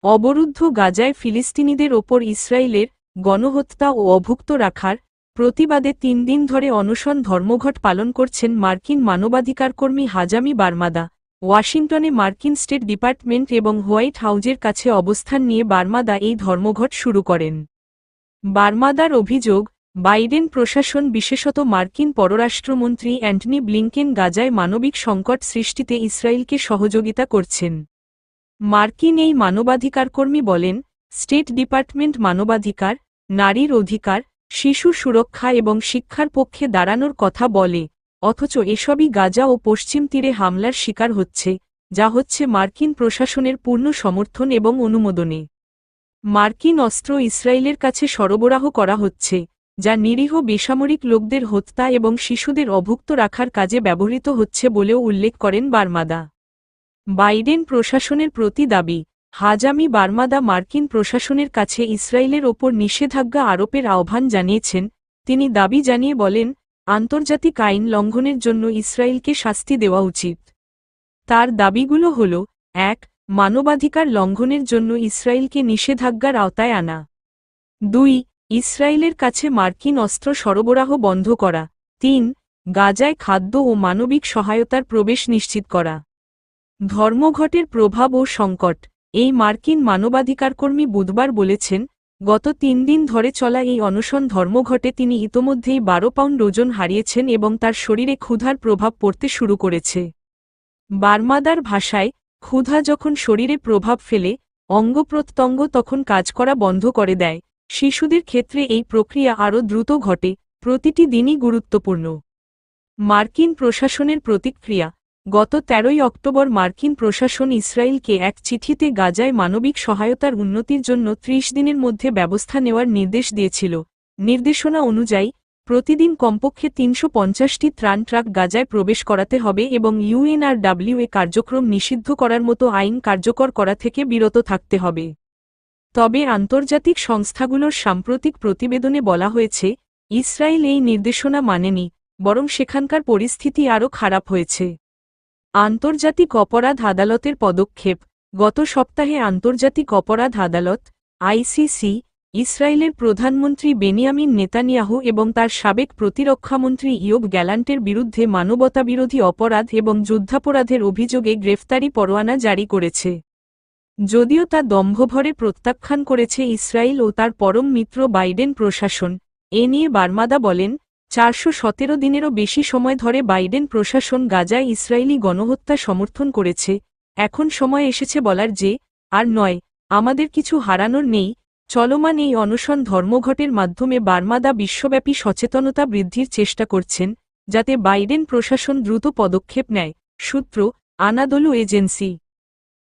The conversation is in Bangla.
অবরুদ্ধ গাজায় ফিলিস্তিনিদের ওপর ইসরায়েলের গণহত্যা ও অভুক্ত রাখার প্রতিবাদে ৩ দিন ধরে অনশন ধর্মঘট পালন করছেন মার্কিন মানবাধিকারকর্মী হাজামি বারমাদা। ওয়াশিংটনে মার্কিন স্টেট ডিপার্টমেন্ট এবং হোয়াইট হাউজের কাছে অবস্থান নিয়ে বারমাদা এই ধর্মঘট শুরু করেন। বারমাদার অভিযোগ, বাইডেন প্রশাসন বিশেষত মার্কিন পররাষ্ট্রমন্ত্রী অ্যান্টনি ব্লিংকেন গাজায় মানবিক সংকট সৃষ্টিতে ইসরায়েলকে সহযোগিতা করছেন। মার্কিন এই মানবাধিকারকর্মী বলেন, স্টেট ডিপার্টমেন্ট মানবাধিকার, নারীর অধিকার, শিশু সুরক্ষা এবং শিক্ষার পক্ষে দাঁড়ানোর কথা বলে, অথচ এসবই গাজা ও পশ্চিম তীরে হামলার শিকার হচ্ছে, যা হচ্ছে মার্কিন প্রশাসনের পূর্ণ সমর্থন এবং অনুমোদনে। মার্কিন অস্ত্র ইসরায়েলের কাছে সরবরাহ করা হচ্ছে, যা নিরীহ বেসামরিক লোকদের হত্যা এবং শিশুদের অভুক্ত রাখার কাজে ব্যবহৃত হচ্ছে বলেও উল্লেখ করেন বারমাদা। বাইডেন প্রশাসনের প্রতি দাবি, হাজামি বারমাদা মার্কিন প্রশাসনের কাছে ইসরায়েলের ওপর নিষেধাজ্ঞা আরোপের আহ্বান জানিয়েছেন। তিনি দাবি জানিয়ে বলেন, আন্তর্জাতিক আইন লঙ্ঘনের জন্য ইসরায়েলকে শাস্তি দেওয়া উচিত। তার দাবিগুলো হল: ১. মানবাধিকার লঙ্ঘনের জন্য ইসরায়েলকে নিষেধাজ্ঞার আওতায় আনা। ২. ইসরায়েলের কাছে মার্কিন অস্ত্র সরবরাহ বন্ধ করা। ৩. গাজায় খাদ্য ও মানবিক সহায়তার প্রবেশ নিশ্চিত করা। ধর্মঘটের প্রভাব ও সংকট। এই মার্কিন মানবাধিকারকর্মী বুধবার বলেছেন, গত ৩ দিন ধরে চলা এই অনশন ধর্মঘটে তিনি ইতোমধ্যেই ১২ পাউন্ড ওজন হারিয়েছেন এবং তার শরীরে ক্ষুধার প্রভাব পড়তে শুরু করেছে। বারমাদার ভাষায়, ক্ষুধা যখন শরীরে প্রভাব ফেলে, অঙ্গপ্রত্যঙ্গ তখন কাজ করা বন্ধ করে দেয়। শিশুদের ক্ষেত্রে এই প্রক্রিয়া আরও দ্রুত ঘটে। প্রতিটি দিনই গুরুত্বপূর্ণ। মার্কিন প্রশাসনের প্রতিক্রিয়া। গত ১৩ অক্টোবর মার্কিন প্রশাসন ইসরায়েলকে এক চিঠিতে গাজায় মানবিক সহায়তার উন্নতির জন্য ৩০ দিনের মধ্যে ব্যবস্থা নেওয়ার নির্দেশ দিয়েছিল। নির্দেশনা অনুযায়ী, প্রতিদিন কমপক্ষে ৩৫০টি ত্রাণ ট্রাক গাজায় প্রবেশ করাতে হবে এবং ইউএনআরডব্লিউএ কার্যক্রম নিষিদ্ধ করার মতো আইন কার্যকর করা থেকে বিরত থাকতে হবে। তবে আন্তর্জাতিক সংস্থাগুলোর সাম্প্রতিক প্রতিবেদনে বলা হয়েছে, ইসরায়েল এই নির্দেশনা মানেনি, বরং সেখানকার পরিস্থিতি আরও খারাপ হয়েছে। আন্তর্জাতিক অপরাধ আদালতের পদক্ষেপ। গত সপ্তাহে আন্তর্জাতিক অপরাধ আদালত আইসিসি ইসরায়েলের প্রধানমন্ত্রী বেনিয়ামিন নেতানিয়াহু এবং তার সাবেক প্রতিরক্ষামন্ত্রী ইয়োব গ্যালান্টের বিরুদ্ধে মানবতাবিরোধী অপরাধ এবং যুদ্ধাপরাধের অভিযোগে গ্রেফতারি পরোয়ানা জারি করেছে। যদিও তা দম্ভভরে প্রত্যাখ্যান করেছে ইসরায়েল ও তার পরম মিত্র বাইডেন প্রশাসন। এ নিয়ে বারমাদা বলেন, ৪১৭ দিনেরও বেশি সময় ধরে বাইডেন প্রশাসন গাজায় ইসরায়েলি গণহত্যা সমর্থন করেছে। এখন সময় এসেছে বলার যে, আর নয়, আমাদের কিছু হারানোর নেই। চলমান এই অনশন ধর্মঘটের মাধ্যমে বারমাদা বিশ্বব্যাপী সচেতনতা বৃদ্ধির চেষ্টা করছেন, যাতে বাইডেন প্রশাসন দ্রুত পদক্ষেপ নেয়। সূত্র, আনাদোলু এজেন্সি।